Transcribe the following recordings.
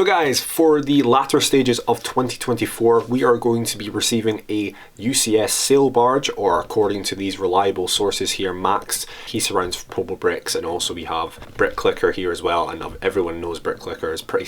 So guys, for the latter stages of 2024, we are going to be receiving a UCS sail barge, or according to these reliable sources here, Max. He surrounds Probo Bricks, and also we have Brick Clicker here as well, and everyone knows Brick Clicker is pretty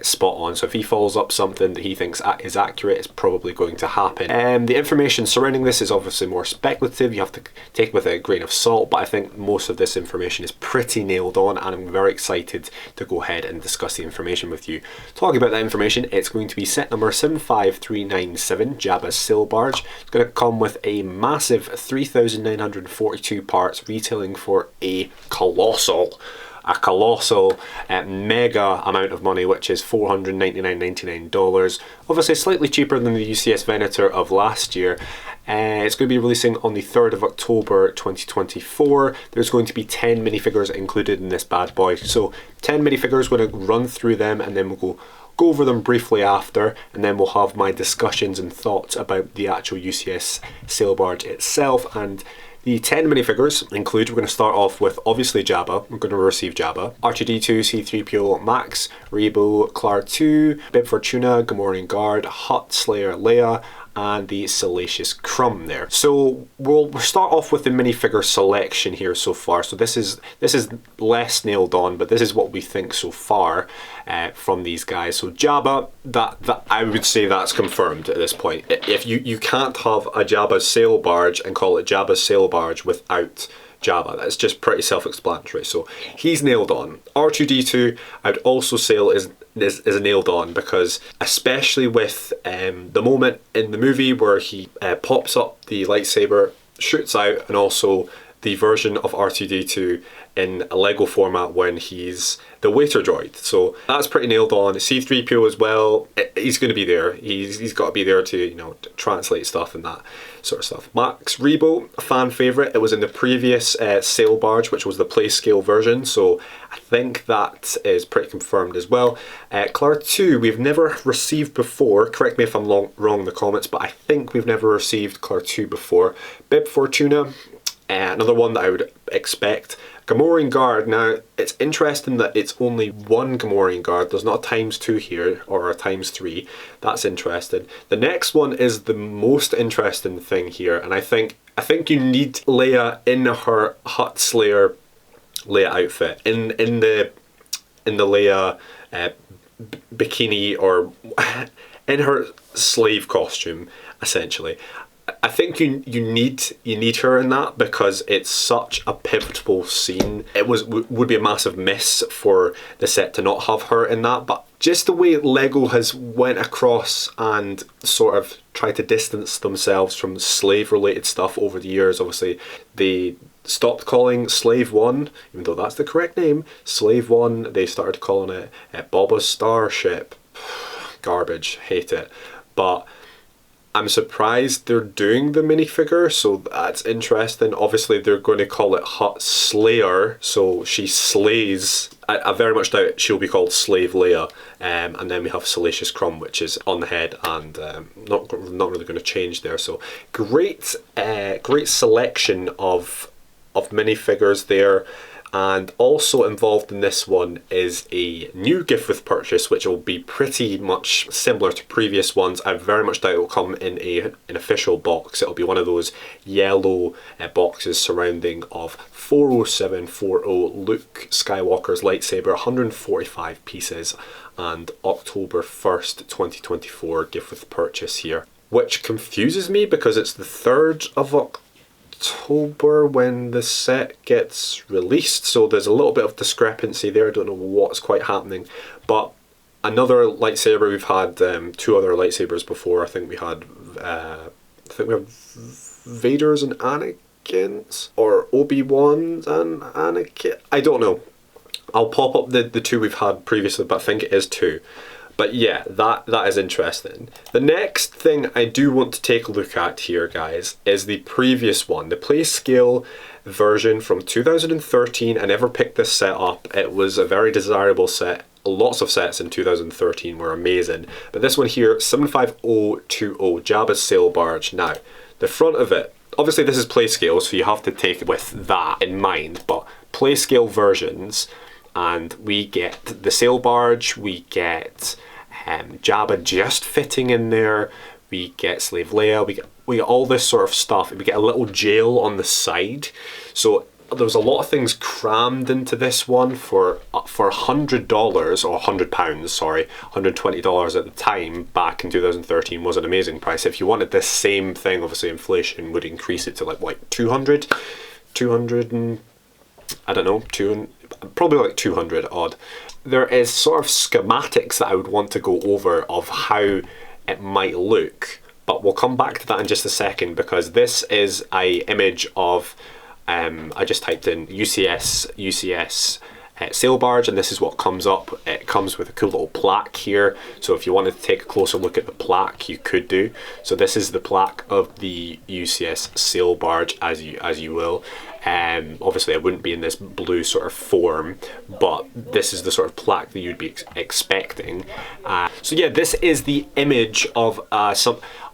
spot on, so if he follows up something that he thinks is accurate, it's probably going to happen. The information surrounding this is obviously more speculative, you have to take it with a grain of salt, but I think most of this information is pretty nailed on, and I'm very excited to go ahead and discuss the information with you. Talking about that information, it's going to be set number 75397, Jabbas Sail Barge. It's going to come with a massive 3,942 parts, retailing for a colossal mega amount of money, which is $499.99. Obviously slightly cheaper than the UCS Venator of last year. It's going to be releasing on the 3rd of October 2024. There's going to be 10 minifigures included in this bad boy. So 10 minifigures, we're going to run through them and then we'll go over them briefly after, and then we'll have my discussions and thoughts about the actual UCS sail barge itself. And the 10 minifigures include, we're going to start off with obviously Jabba. We're going to receive Jabba, R2-D2, C-3PO, Max, Rebo, Clar 2, Bib Fortuna, Gamorrean Guard, Hutt Slayer Leia, and the Salacious Crumb there. So we'll start off with the minifigure selection here so far. So this is less nailed on, but this is what we think so far from these guys. So Jabba, that I would say that's confirmed at this point. If you can't have a Jabba sail barge and call it Jabba's sail barge without Jabba. That's just pretty self-explanatory. So he's nailed on. R2-D2, I'd also say is nailed on, because especially with the moment in the movie where he pops up the lightsaber, shoots out, and also the version of R2-D2 in a Lego format when he's the waiter droid. So that's pretty nailed on. C-3PO as well, he's going to be there. He's got to be there to, you know, to translate stuff and that sort of stuff. Max Rebo, a fan favourite. It was in the previous sail barge, which was the play scale version, so I think that is pretty confirmed as well. Clar 2, we've never received before. Correct me if I'm wrong in the comments, but I think we've never received Clar 2 before. Bib Fortuna, another one that I would expect. Gamorrean Guard, now it's interesting that it's only one Gamorrean Guard, there's not a ×2 here, or a ×3, that's interesting. The next one is the most interesting thing here, and I think you need Leia in her Hutt Slayer Leia outfit, in the Leia bikini, or in her slave costume, essentially. I think you need her in that, because it's such a pivotal scene. It would be a massive miss for the set to not have her in that, but just the way Lego has went across and sort of tried to distance themselves from slave related stuff over the years. Obviously they stopped calling Slave One, even though that's the correct name, Slave One. They started calling it Boba's Starship. Garbage, hate it. But I'm surprised they're doing the minifigure, so that's interesting. Obviously they're going to call it Hutt Slayer, so she slays. I very much doubt she'll be called Slave Leia. And then we have Salacious Crumb, which is on the head, and not really going to change there. So great selection of minifigures there. And also involved in this one is a new gift with purchase, which will be pretty much similar to previous ones. I very much doubt it will come in an official box. It'll be one of those yellow boxes surrounding of 40740 Luke Skywalker's lightsaber, 145 pieces, and October 1st, 2024 gift with purchase here. Which confuses me, because it's the 3rd of October when the set gets released, so there's a little bit of discrepancy there. I don't know what's quite happening, but another lightsaber. We've had 2 other lightsabers before. I think we have Vader's and Anakin's, or Obi-Wan's and Anakin. I don't know. I'll pop up the 2 we've had previously, but I think it is 2. But yeah, that is interesting. The next thing I do want to take a look at here, guys, is the previous one, the play scale version from 2013. I never picked this set up. It was a very desirable set. Lots of sets in 2013 were amazing. But this one here, 75020, Jabba's Sail Barge. Now, the front of it, obviously this is play scale, so you have to take it with that in mind. But play scale versions and we get the sail barge, we get Jabba just fitting in there, we get Slave Leia, we get all this sort of stuff, and we get a little jail on the side. So there's a lot of things crammed into this one for $100 or £100, sorry, $120 at the time back in 2013 was an amazing price. If you wanted this same thing, obviously inflation would increase it to like 200 and I don't know, probably like 200 odd. There is sort of schematics that I would want to go over of how it might look, but we'll come back to that in just a second, because this is a image of I just typed in UCS sail barge, and this is what comes up. It comes with a cool little plaque here, so if you wanted to take a closer look at the plaque, you could do. So this is the plaque of the UCS sail barge, as you will. Obviously it wouldn't be in this blue sort of form, but this is the sort of plaque that you'd be expecting. So yeah, this is the image of a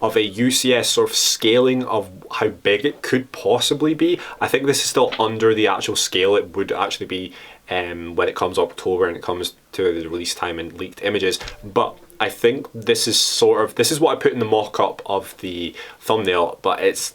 UCS sort of scaling of how big it could possibly be. I think this is still under the actual scale it would actually be when it comes October and it comes to the release time and leaked images. But I think this is what I put in the mock-up of the thumbnail, but it's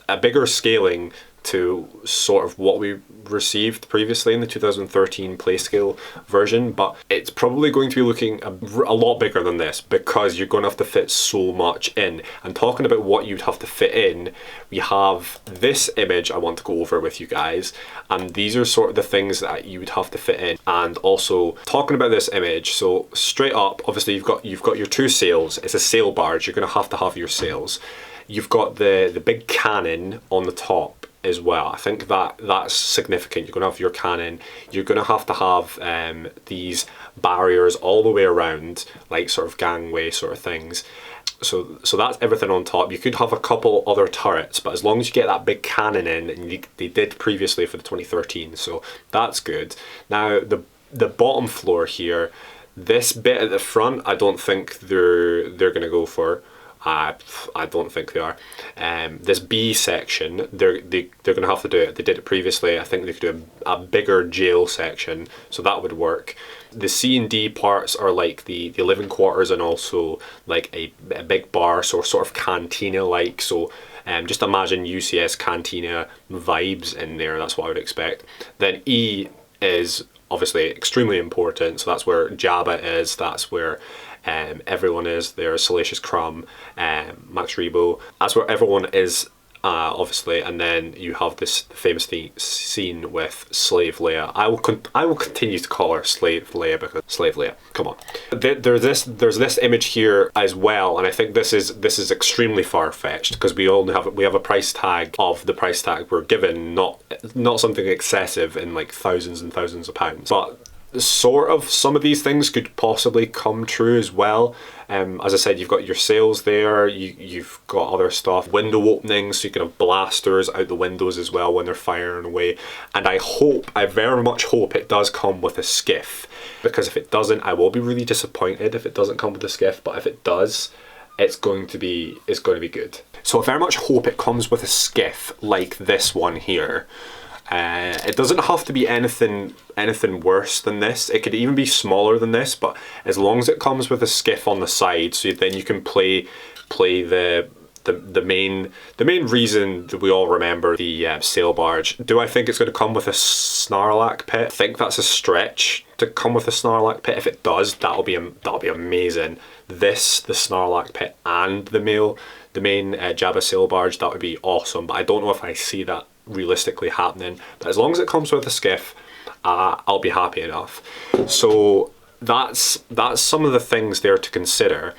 a bigger scaling to sort of what we received previously in the 2013 Playscale version, but it's probably going to be looking a lot bigger than this, because you're going to have to fit so much in. And talking about what you'd have to fit in, we have this image I want to go over with you guys, and these are sort of the things that you would have to fit in. And also talking about this image, so straight up, obviously you've got your two sails. It's a sail barge, you're going to have your sails. You've got the big cannon on the top as well. I think that's significant. You're going to have your cannon. You're going to have these barriers all the way around, like sort of gangway sort of things. So that's everything on top. You could have a couple other turrets, but as long as you get that big cannon in, and they did previously for the 2013, so that's good. Now the bottom floor here, this bit at the front, I don't think they're going to go for. I don't think they are. This B section, they're going to have to do it. They did it previously. I think they could do a bigger jail section, so that would work. The C and D parts are like the living quarters, and also like a big bar, so sort of cantina-like. So just imagine UCS cantina vibes in there. That's what I would expect. Then E is obviously extremely important. So that's where Jabba is. That's where everyone is. There's Salacious Crumb, Max Rebo. That's where everyone is, obviously. And then you have this famous scene with Slave Leia. I will continue to call her Slave Leia, because Slave Leia. Come on. There's this image here as well, and I think this is extremely far fetched, because we have a price tag of the price tag we're given, not something excessive in like thousands and thousands of pounds, but sort of some of these things could possibly come true as well. As I said, you've got your sails there, you've got other stuff, window openings, so you can have blasters out the windows as well when they're firing away. And I very much hope it does come with a skiff, because if it doesn't, I will be really disappointed if it doesn't come with a skiff. But if it does, it's going to be good. So I very much hope it comes with a skiff like this one here. It doesn't have to be anything worse than this. It could even be smaller than this, but as long as it comes with a skiff on the side, so then you can play the main reason that we all remember, the sail barge. Do I think it's going to come with a Snarlack pit? I think that's a stretch to come with a Snarlack pit. If it does, that'll be amazing. The Snarlack pit and the main Jabba sail barge, that would be awesome. But I don't know if I see that realistically happening. But as long as it comes with a skiff, I'll be happy enough. So that's some of the things there to consider.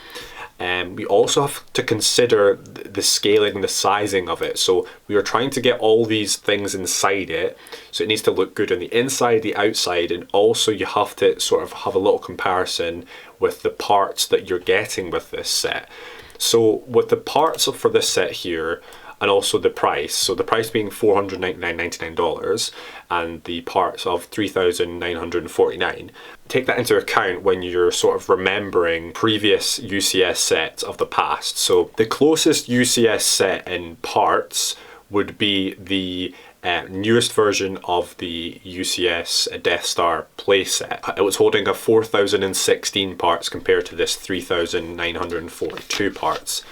We also have to consider the scaling, the sizing of it. So we are trying to get all these things inside it, so it needs to look good on the inside, the outside, and also you have to sort of have a little comparison with the parts that you're getting with this set. So with the parts for this set here, and also the price, so the price being $499.99 and the parts of $3,949. Take that into account when you're sort of remembering previous UCS sets of the past. So the closest UCS set in parts would be the newest version of the UCS Death Star playset. It was holding a 4,016 parts compared to this 3,942 parts.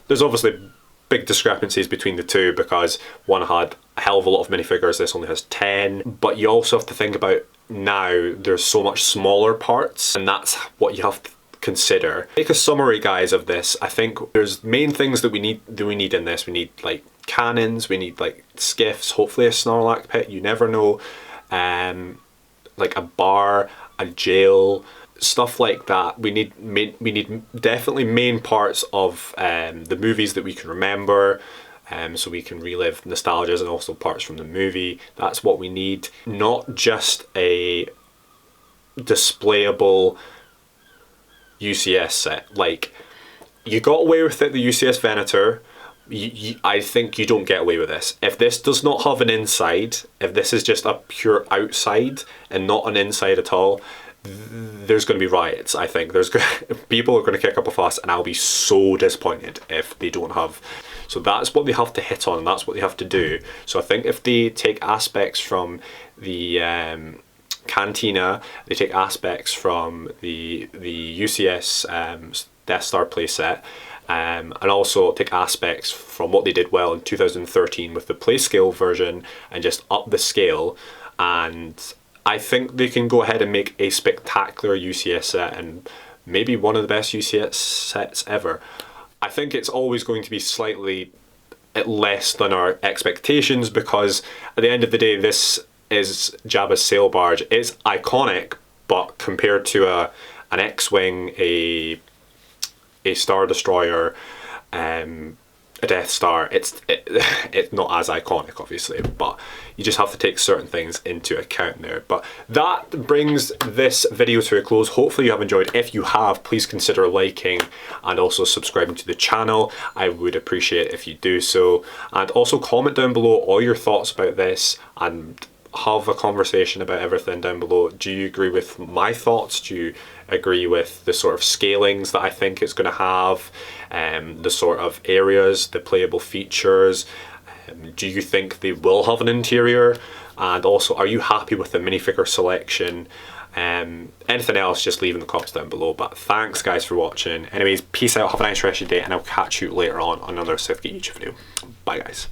There's obviously big discrepancies between the two because one had a hell of a lot of minifigures, this only has 10. But you also have to think about now there's so much smaller parts, and that's what you have to consider. Make a summary, guys, of this. I think there's main things that we need in this. We need like cannons, we need like skiffs, hopefully a Snorlax pit, you never know, like a bar, a jail, stuff like that. We need definitely main parts of the movies that we can remember, so we can relive nostalgias, and also parts from the movie. That's what we need, not just a displayable UCS set. Like, you got away with it, the UCS Venator. I think you don't get away with this. If this does not have an inside, if this is just a pure outside and not an inside at all, there's going to be riots. I think people are going to kick up a fuss, and I'll be so disappointed if they don't have. So that's what they have to hit on, and that's what they have to do. So I think if they take aspects from the Cantina, they take aspects from the UCS Death Star playset, and also take aspects from what they did well in 2013 with the play scale version, and just up the scale, and I think they can go ahead and make a spectacular UCS set, and maybe one of the best UCS sets ever. I think it's always going to be slightly less than our expectations, because at the end of the day, this is Jabbas sail barge. It's iconic, but compared to an X-Wing, a Star Destroyer, a Death Star, it's not as iconic, obviously, but you just have to take certain things into account there. But that brings this video to a close. Hopefully you have enjoyed. If you have, please consider liking and also subscribing to the channel. I would appreciate if you do so, and also comment down below all your thoughts about this, and have a conversation about everything down below. Do you agree with my thoughts? Do you agree with the sort of scalings that I think it's going to have, the sort of areas, the playable features? Do you think they will have an interior? And also, are you happy with the minifigure selection? Anything else, just leave in the comments down below. But thanks guys for watching. Anyways, peace out, have a nice rest of your day, and I'll catch you later on another SithGeek YouTube video. Bye guys.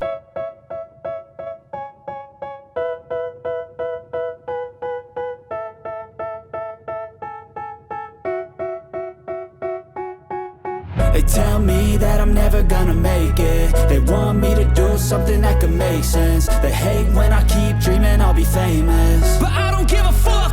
They tell me that I'm never gonna make it. They want me to do something that could make sense. They hate when I keep dreaming I'll be famous, but I don't give a fuck.